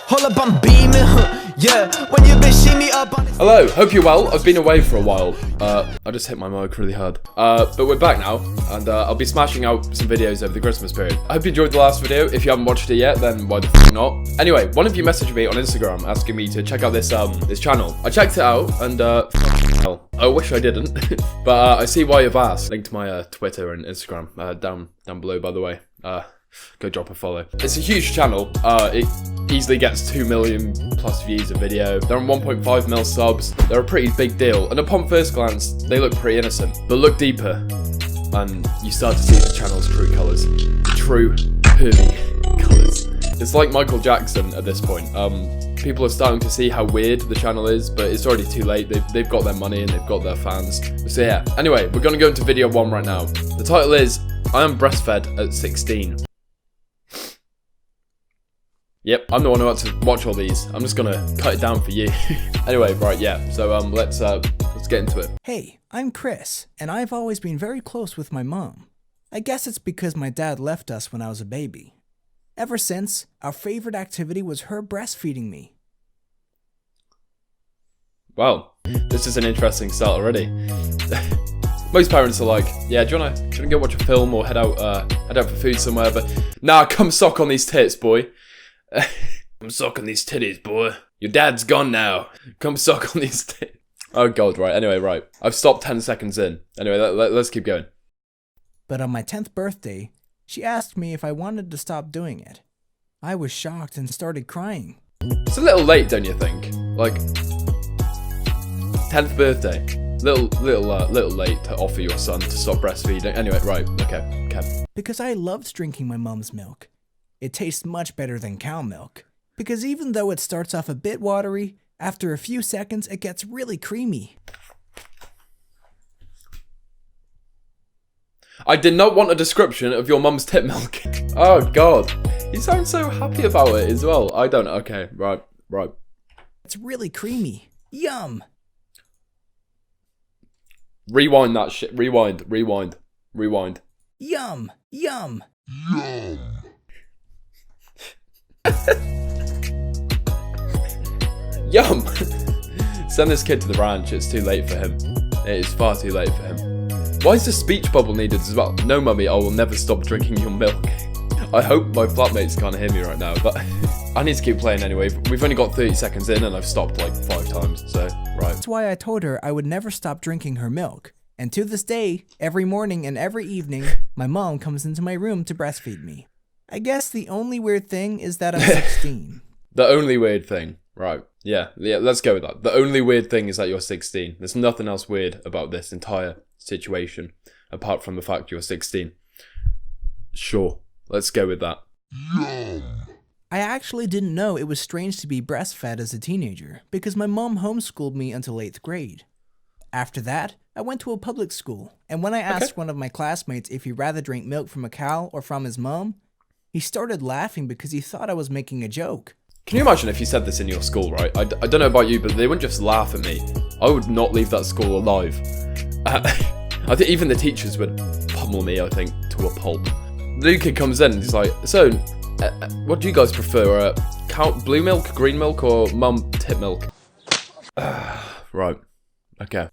Hold up, I'm beaming, yeah. When you bitch see me up on. Hello, hope you're well. I've been away for a while. I just hit my mic really hard. But we're back now, and I'll be smashing out some videos over the Christmas period. I hope you enjoyed the last video. If you haven't watched it yet, then why the f not? Anyway, one of you messaged me on Instagram asking me to check out this this channel. I checked it out, and hell, I wish I didn't, but I see why you've asked. Link to my Twitter and Instagram down below, by the way. Go drop a follow. It's a huge channel. It easily gets 2 million plus views a video. They're on 1.5 mil subs. They're a pretty big deal. And upon first glance, they look pretty innocent. But look deeper, and you start to see the channel's true colours. True, pervy colours. It's like Michael Jackson at this point. People are starting to see how weird the channel is, but it's already too late. They've got their money and they've got their fans. So yeah. Anyway, we're gonna go into video 1 right now. The title is, I am breastfed at 16. Yep, I'm the one who had to watch all these. I'm just gonna cut it down for you. Anyway, right, yeah. So let's get into it. Hey, I'm Chris, and I've always been very close with my mom. I guess it's because my dad left us when I was a baby. Ever since, our favorite activity was her breastfeeding me. Wow, this is an interesting start already. Most parents are like, yeah, do you wanna go watch a film or head out for food somewhere? But nah, come suck on these tits, boy. Come suck on these titties, boy. Your dad's gone now. Come suck on these titties. Oh god, right. Anyway, right. I've stopped 10 seconds in. Anyway, let's keep going. But on my 10th birthday, she asked me if I wanted to stop doing it. I was shocked and started crying. It's a little late, don't you think? Like, 10th birthday. Little late to offer your son to stop breastfeeding. Anyway, right. Okay. Because I loved drinking my mom's milk. It tastes much better than cow milk. Because even though it starts off a bit watery, after a few seconds it gets really creamy. I did not want a description of your mum's tit milk. Oh god. You sound so happy about it as well. I don't. Okay, right. It's really creamy. Yum! Rewind that shit. Rewind. Yum! Yum! Send this kid to the ranch, it's too late for him. It is far too late for him. Why is the speech bubble needed as well? No mummy, I will never stop drinking your milk. I hope my flatmates can't hear me right now, but I need to keep playing anyway. We've only got 30 seconds in and I've stopped like 5 times, so right. That's why I told her I would never stop drinking her milk. And to this day, every morning and every evening, my mom comes into my room to breastfeed me. I guess the only weird thing is that I'm 16. The only weird thing, right. Yeah, let's go with that. The only weird thing is that you're 16. There's nothing else weird about this entire situation, apart from the fact you're 16. Sure, let's go with that. I actually didn't know it was strange to be breastfed as a teenager, because my mom homeschooled me until 8th grade. After that, I went to a public school, and when I asked one of my classmates if he'd rather drink milk from a cow or from his mom, he started laughing because he thought I was making a joke. Can you imagine if you said this in your school, right? I don't know about you, but they wouldn't just laugh at me. I would not leave that school alive. I think even the teachers would pummel me, I think, to a pulp. The new kid comes in and he's like, so, what do you guys prefer? Blue milk, green milk, or mum tit milk? Right. Okay.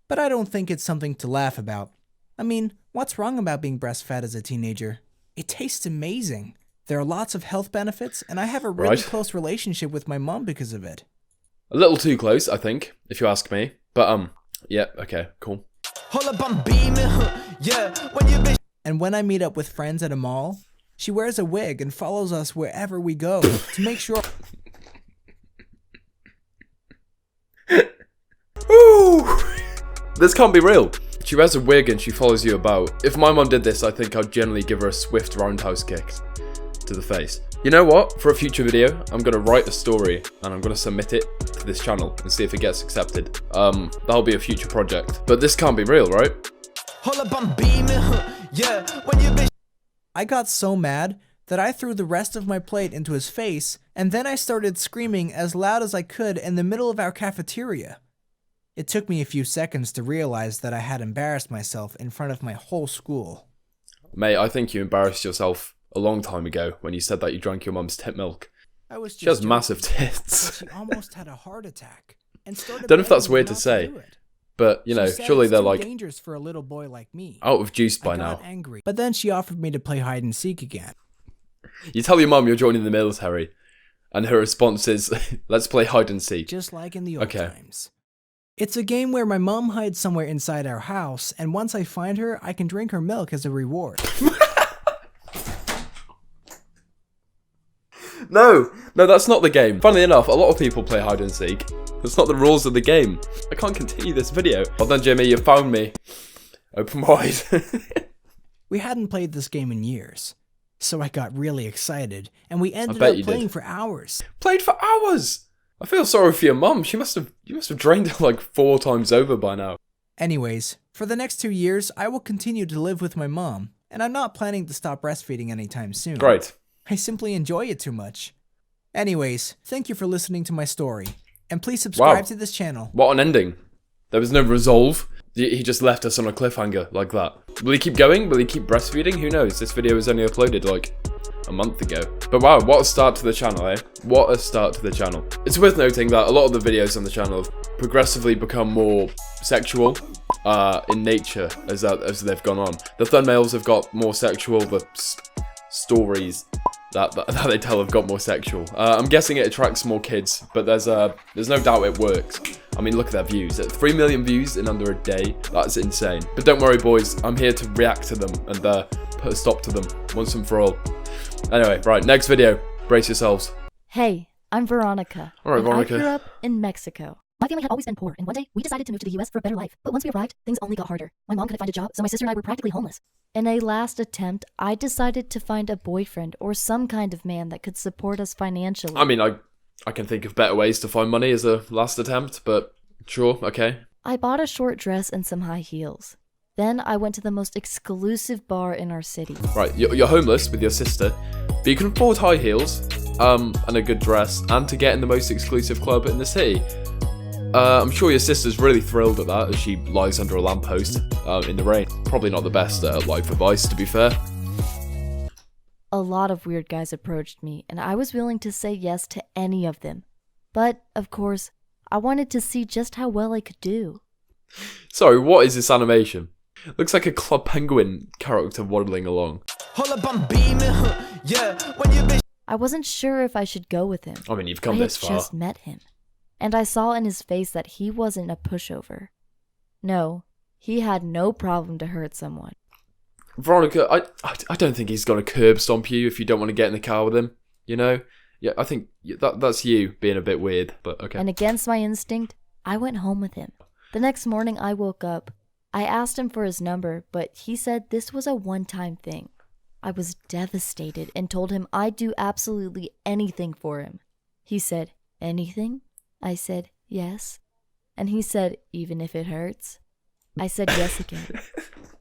But I don't think it's something to laugh about. I mean, what's wrong about being breastfed as a teenager? It tastes amazing. There are lots of health benefits, and I have a really close relationship with my mom because of it. A little too close, I think, if you ask me. But, yeah, okay, cool. Hold up, I'm beaming, yeah. When you bitch. And when I meet up with friends at a mall, she wears a wig and follows us wherever we go to make sure... Ooh! This can't be real. She wears a wig and she follows you about. If my mum did this, I think I'd generally give her a swift roundhouse kick to the face. You know what? For a future video, I'm gonna write a story and I'm gonna submit it to this channel and see if it gets accepted. That'll be a future project. But this can't be real, right? Hold up, I'm beaming, yeah. When you bitch. I got so mad that I threw the rest of my plate into his face, and then I started screaming as loud as I could in the middle of our cafeteria. It took me a few seconds to realize that I had embarrassed myself in front of my whole school. Mate, I think you embarrassed yourself a long time ago when you said that you drank your mum's tit milk. I was She has just massive joking, tits. but she almost had a heart attack and started Don't know if that's begging me weird to not say, do it. but you know, She said surely it's they're too like dangerous for a little boy like me. out of juice by I now. got angry, but then she offered me to play hide and seek again. You tell your mum you're joining the military, and her response is, "Let's play hide and seek." Just like in the old Okay. times. It's a game where my mom hides somewhere inside our house, and once I find her, I can drink her milk as a reward. No, that's not the game. Funnily enough, a lot of people play hide and seek. That's not the rules of the game. I can't continue this video. Well done, Jimmy, you found me. Open wide. We hadn't played this game in years, so I got really excited, and we ended bet up you playing did. for hours. Played for hours. I feel sorry for your mum. You must have drained her like 4 times over by now. Anyways, for the next 2 years, I will continue to live with my mom, and I'm not planning to stop breastfeeding anytime soon. Great. I simply enjoy it too much. Anyways, thank you for listening to my story, and please subscribe to this channel. What an ending. There was no resolve. He just left us on a cliffhanger like that. Will he keep going? Will he keep breastfeeding? Who knows? This video was only uploaded like a month ago. But wow, what a start to the channel, eh? What a start to the channel. It's worth noting that a lot of the videos on the channel have progressively become more sexual in nature as they've gone on. The thumbnails have got more sexual, the stories that they tell have got more sexual. I'm guessing it attracts more kids, but there's no doubt it works. I mean, look at their views. At 3 million views in under a day, that's insane. But don't worry, boys, I'm here to react to them and put a stop to them once and for all. Anyway, right, next video. Brace yourselves. Hey, I'm Veronica. All right, and Veronica. I grew up in Mexico. My family had always been poor, and one day we decided to move to the US for a better life. But once we arrived, things only got harder. My mom couldn't find a job, so my sister and I were practically homeless. In a last attempt, I decided to find a boyfriend or some kind of man that could support us financially. I mean, I can think of better ways to find money as a last attempt, but sure, okay. I bought a short dress and some high heels. Then I went to the most exclusive bar in our city. Right, you're homeless with your sister, but you can afford high heels, and a good dress, and to get in the most exclusive club in the city. I'm sure your sister's really thrilled at that as she lies under a lamppost in the rain. Probably not the best life advice, to be fair. A lot of weird guys approached me, and I was willing to say yes to any of them. But, of course, I wanted to see just how well I could do. Sorry, what is this animation? Looks like a Club Penguin character waddling along. Hold up, I'm beaming, yeah. When you bitch. I wasn't sure if I should go with him. I mean, you've come I had this far. just met him, and I saw in his face that he wasn't a pushover. No, he had no problem to hurt someone. Veronica, I don't think he's gonna curb stomp you if you don't want to get in the car with him. You know? Yeah, I think that's you being a bit weird, but okay. And against my instinct, I went home with him. The next morning I woke up. I asked him for his number, but he said this was a one-time thing. I was devastated and told him I'd do absolutely anything for him. He said, "Anything?" I said, "Yes." And he said, "Even if it hurts?" I said yes again.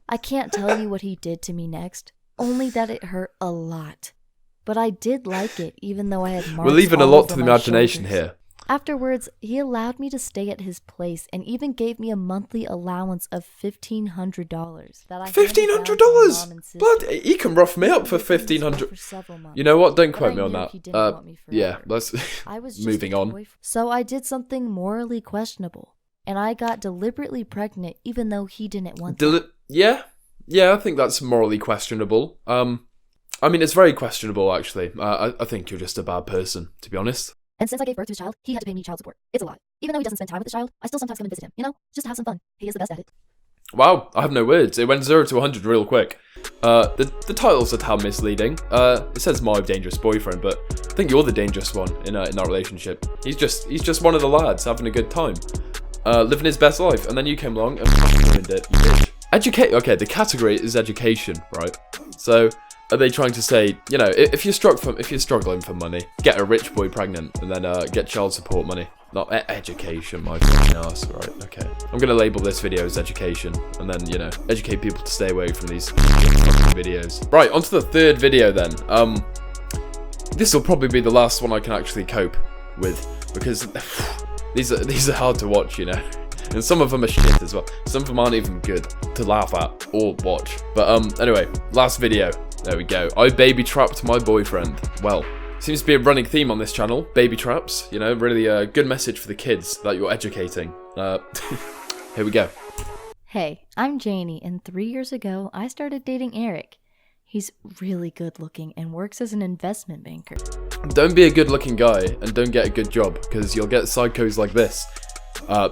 I can't tell you what he did to me next, only that it hurt a lot. But I did like it, even though I had marks We're leaving a all lot over to the my imagination shoulders. here. Afterwards, he allowed me to stay at his place and even gave me a monthly allowance of $1,500. that I handed down to my $1,500? mom and sister. Blood, he can rough me up for We lived together $1,500. for several months. You know what? Don't But quote I me on knew that. he didn't want me Yeah, forever. let's I was just moving a on. boyfriend. So I did something morally questionable, and I got deliberately pregnant even though he didn't want that. Yeah, I think that's morally questionable. I mean, it's very questionable, actually. I think you're just a bad person, to be honest. And since I gave birth to his child, he had to pay me child support. It's a lot. Even though he doesn't spend time with the child, I still sometimes come and visit him, you know? Just to have some fun. He is the best at it. Wow, I have no words. It went 0 to 100 real quick. The title's a tad misleading. It says my dangerous boyfriend, but I think you're the dangerous one in that relationship. He's just one of the lads having a good time, living his best life, and then you came along and ruined it, you bitch. Okay, the category is education, right? So, are they trying to say, you know, if you're struggling for money, get a rich boy pregnant, and then get child support money? Not education, my fucking ass, right? Okay. I'm gonna label this video as education, and then, you know, educate people to stay away from these fucking videos. Right, on to the third video then. This will probably be the last one I can actually cope with, because these are hard to watch, you know. And some of them are shit as well. Some of them aren't even good to laugh at or watch. But anyway, last video. There we go. I baby trapped my boyfriend. Well, Seems to be a running theme on this channel, baby traps, you know, really a good message for the kids that you're educating. Here we go. Hey, I'm Janie, and 3 years ago, I started dating Eric. He's really good looking and works as an investment banker. Don't be a good looking guy and don't get a good job, because you'll get psychos like this,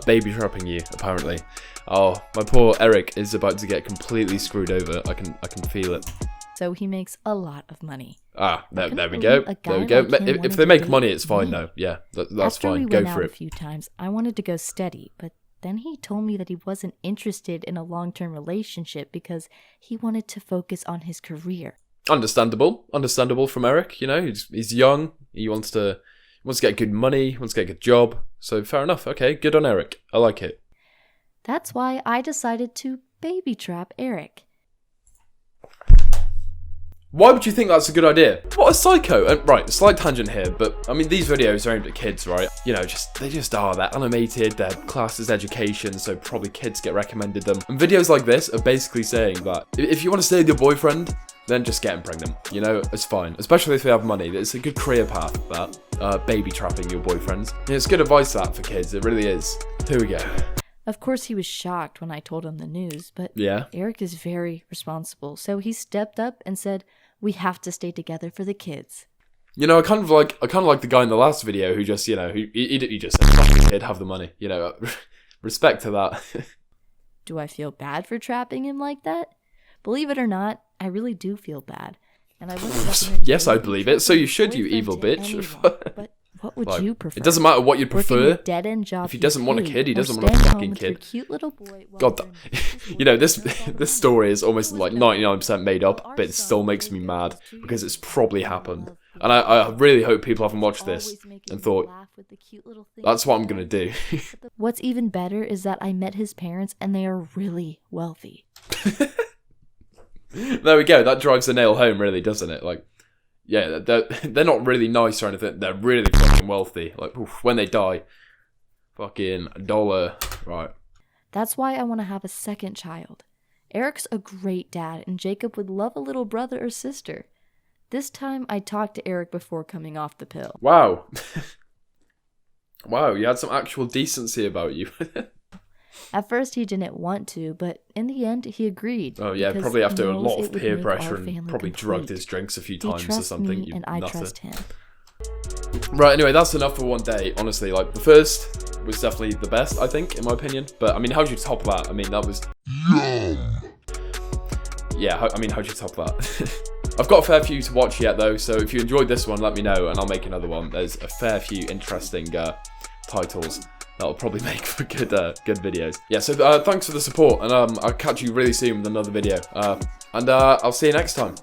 baby trapping you, apparently. Oh, my poor Eric is about to get completely screwed over. I can feel it. So he makes a lot of money. Ah, there we go. There we go. If they make money, it's fine though. Yeah, that's fine. Go for it. After we went out a few times, I wanted to go steady, but then he told me that he wasn't interested in a long-term relationship because he wanted to focus on his career. Understandable from Eric. You know, he's young. He wants to get good money. Wants to get a good job. So fair enough. Okay, good on Eric. I like it. That's why I decided to baby trap Eric. Why would you think that's a good idea? What a psycho! And right, slight tangent here, but I mean these videos are aimed at kids, right? You know, they just are. They're animated, they're classed as education, so probably kids get recommended them. And videos like this are basically saying that if you want to stay with your boyfriend, then just get him pregnant. You know, it's fine. Especially if you have money. It's a good career path, that. Baby trapping your boyfriends. Yeah, it's good advice that for kids, it really is. Here we go. Of course, he was shocked when I told him the news, but yeah. Eric is very responsible, so he stepped up and said, "We have to stay together for the kids." You know, I kind of like the guy in the last video who just, you know, he just said, "Fuck the kid, have the money." You know, respect to that. Do I feel bad for trapping him like that? Believe it or not, I really do feel bad, and I wouldn't recommend. Yes, I believe it. So you should, you evil bitch. But what would you prefer? It doesn't matter what you'd prefer. Dead-end job. If he doesn't want a kid, he doesn't want a fucking kid. Cute little boy. God, you know, this story is almost like 99% made up, but it still makes me mad because it's probably happened. And I really hope people haven't watched this and thought, that's what I'm gonna do. What's even better is that I met his parents and they are really wealthy. There we go. That drives the nail home, really, doesn't it? Like, yeah, they're not really nice or anything. They're really fucking wealthy. Like, oof, when they die, fucking $1, right? That's why I want to have a second child. Eric's a great dad, and Jacob would love a little brother or sister. This time, I talked to Eric before coming off the pill. Wow. Wow, you had some actual decency about you. At first, he didn't want to, but in the end, he agreed. Oh yeah, probably after a lot of peer pressure and probably drugged his drinks a few times or something. Me and I trust him. Right, anyway, that's enough for one day. Honestly, like, the first was definitely the best, I think, in my opinion. But, I mean, how'd you top that? I mean, that was... Yum! Yeah, I mean, how'd you top that? I've got a fair few to watch yet, though, so if you enjoyed this one, let me know, and I'll make another one. There's a fair few interesting titles that'll probably make for good videos. Yeah, so thanks for the support, and I'll catch you really soon with another video. And I'll see you next time.